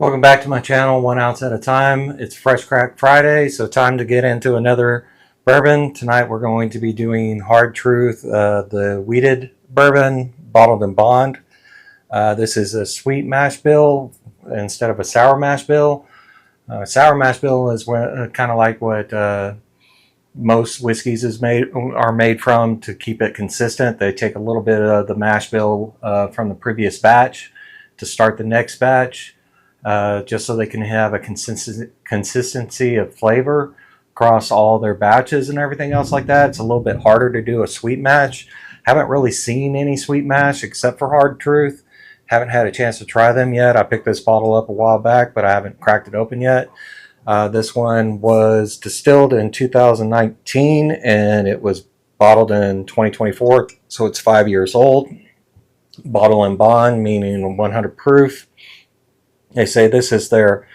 Welcome back to my channel, 1 ounce at a time. It's Fresh Crack Friday, so time to get into another bourbon. Tonight we're going to be doing Hard Truth, the wheated bourbon, bottled in bond. This is a sweet mash bill instead of a sour mash bill. Sour mash bill is kind of like what most whiskeys are made from to keep it consistent. They take a little bit of the mash bill from the previous batch to start the next batch. Just so they can have a consistency of flavor across all their batches and everything else like that. It's a little bit harder to do a sweet mash. Haven't really seen any sweet mash except for Hard Truth. Haven't had a chance to try them yet. I picked this bottle up a while back, but I haven't cracked it open yet. This one was distilled in 2019 and it was bottled in 2024, so it's 5 years old. Bottle in bond, meaning 100 proof. They say this is their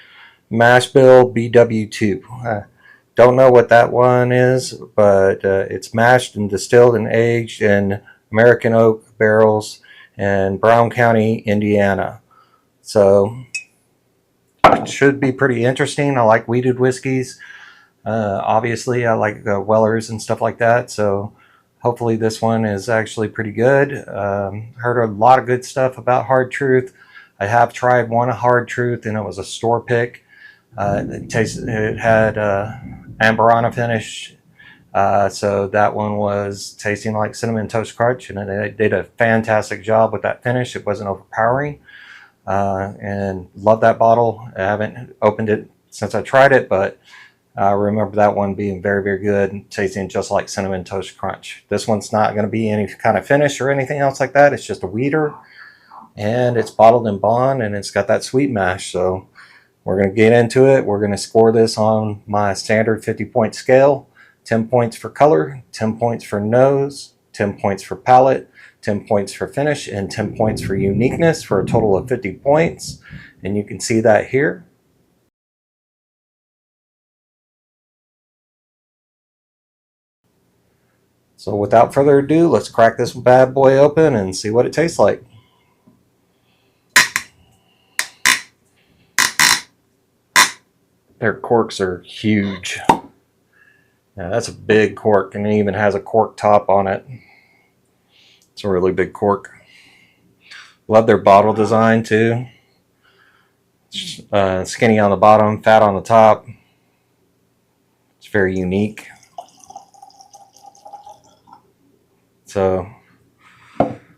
mash bill BW2. Don't know what that one is, but it's mashed and distilled and aged in American oak barrels in Brown County, Indiana. So it should be pretty interesting. I like wheated whiskeys. Obviously, I like Wellers and stuff like that. So hopefully this one is actually pretty good. Heard a lot of good stuff about Hard Truth. I have tried one Hard Truth, and it was a store pick. It had Amberana finish, so that one was tasting like Cinnamon Toast Crunch, and they did a fantastic job with that finish. It wasn't overpowering, and love that bottle. I haven't opened it since I tried it, but I remember that one being very, very good, tasting just like Cinnamon Toast Crunch. This one's not going to be any kind of finish or anything else like that. It's just a weeder. And it's bottled in bond, and it's got that sweet mash. So we're going to get into it. We're going to score this on my standard 50-point scale. 10 points for color, 10 points for nose, 10 points for palate, 10 points for finish, and 10 points for uniqueness, for a total of 50 points. And you can see that here. So without further ado, let's crack this bad boy open and see what it tastes like. Their corks are huge. Yeah, that's a big cork, and it even has a cork top on it. It's a really big cork. Love their bottle design too. Skinny on the bottom, fat on the top. It's very unique. So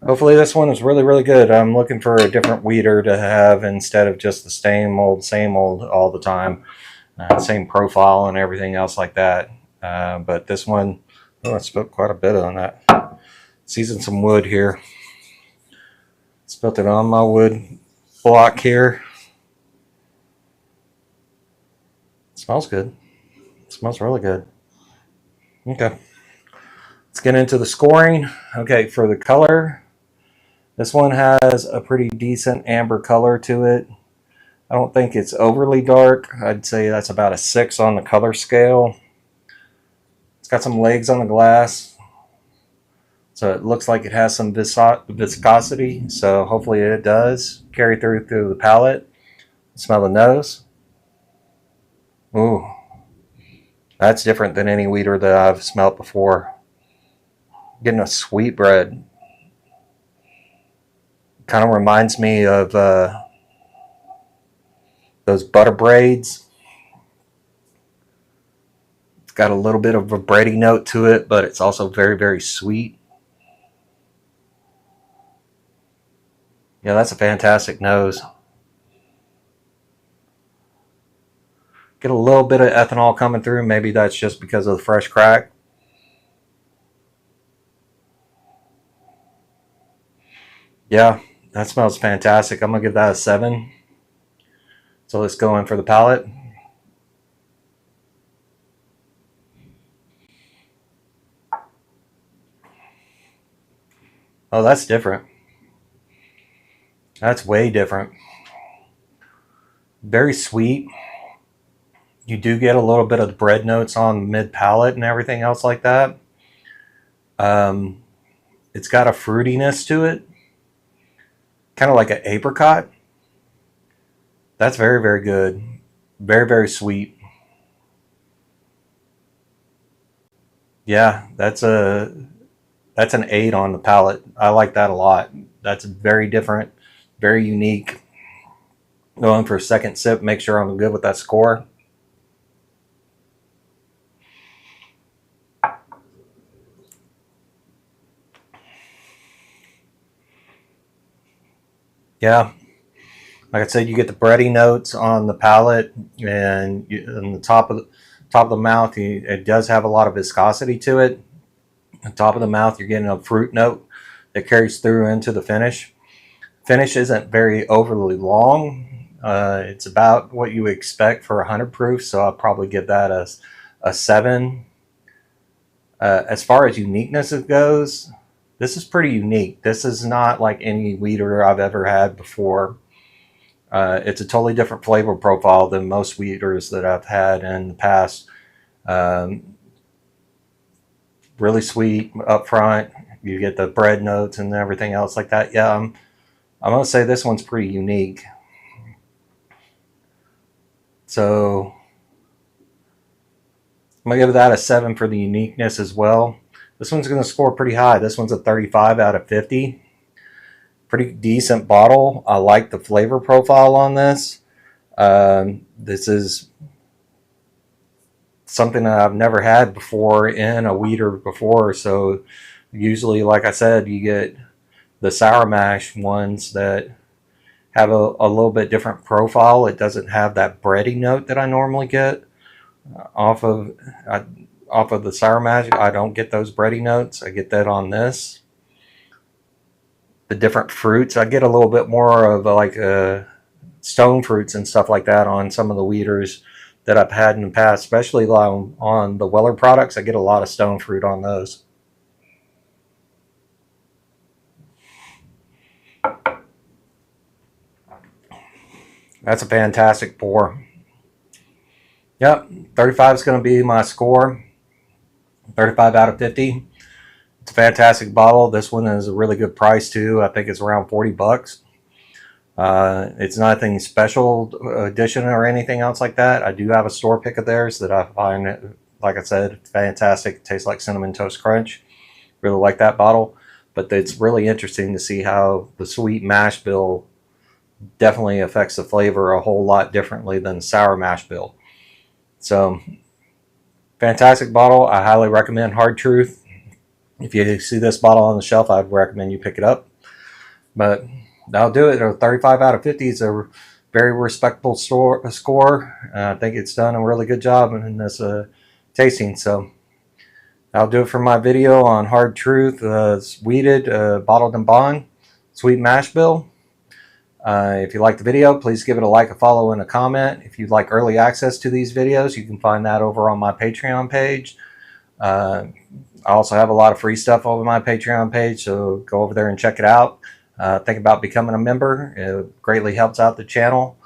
hopefully this one is really, really good. I'm looking for a different weeder to have instead of just the same old all the time. Same profile and everything else like that. But this one, I spilled quite a bit on that. Seasoned some wood here. Spilled it on my wood block here. It smells good. It smells really good. Okay. Let's get into the scoring. Okay, for the color, this one has a pretty decent amber color to it. I don't think it's overly dark. I'd say that's about a 6 on the color scale. It's got some legs on the glass, so it looks like it has some viscosity. So hopefully it does carry through the palate. Smell the nose. Ooh, that's different than any weeder that I've smelled before. Getting a sweet bread. Kind of reminds me of those butter braids. It's got a little bit of a bready note to it, but it's also very, very sweet. Yeah, that's a fantastic nose. Get a little bit of ethanol coming through. Maybe that's just because of the fresh crack. Yeah, that smells fantastic. I'm going to give that a 7. So let's go in for the palate. Oh, that's different. That's way different. Very sweet. You do get a little bit of the bread notes on mid palate and everything else like that. It's got a fruitiness to it. Kind of like an apricot. That's very, very good. Very, very sweet. Yeah, that's an 8 on the palate. I like that a lot. That's very different, very unique. Going for a second sip, make sure I'm good with that score. Yeah, like I said, you get the bready notes on the palate, and on the top of the mouth, it does have a lot of viscosity to it. On top of the mouth, you're getting a fruit note that carries through into the finish. Finish isn't very overly long. It's about what you expect for 100 proof, so I'll probably give that a 7. As far as uniqueness it goes, this is pretty unique. This is not like any weeder I've ever had before. It's a totally different flavor profile than most weeders that I've had in the past. Um, really sweet up front. You get the bread notes and everything else like that. Yeah, I'm gonna say this one's pretty unique. So I'm gonna give that a 7 for the uniqueness as well. This one's gonna score pretty high. This one's a 35 out of 50. Pretty decent bottle. I like the flavor profile on this. This is something that I've never had before in a weeder before. So usually, like I said, you get the sour mash ones that have a little bit different profile. It doesn't have that bready note that I normally get off of off of the sour mash. I don't get those bready notes. I get that on this. The different fruits, I get a little bit more of like stone fruits and stuff like that on some of the weeders that I've had in the past, especially on the Weller products. I get a lot of stone fruit on those. That's a fantastic pour. Yep, 35 is going to be my score. 35 out of 50. It's a fantastic bottle. This one is a really good price too. I think it's around 40 bucks. It's nothing special edition or anything else like that. I do have a store pick of theirs that I find, like I said, fantastic. It tastes like Cinnamon Toast Crunch. Really like that bottle. But it's really interesting to see how the sweet mash bill definitely affects the flavor a whole lot differently than the sour mash bill. So, fantastic bottle. I highly recommend Hard Truth. If you see this bottle on the shelf, I'd recommend you pick it up. But that'll do it. A 35 out of 50 is a very respectable score. I think it's done a really good job in this tasting. So that'll do it for my video on Hard Truth. It's weeded, bottled and bond, sweet mash bill. If you like the video, please give it a like, a follow, and a comment. If you'd like early access to these videos, you can find that over on my Patreon page. I also have a lot of free stuff over my Patreon page, so go over there and check it out. Think about becoming a member. It greatly helps out the channel,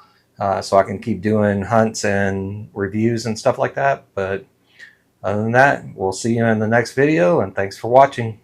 so I can keep doing hunts and reviews and stuff like that. But other than that, we'll see you in the next video, and thanks for watching.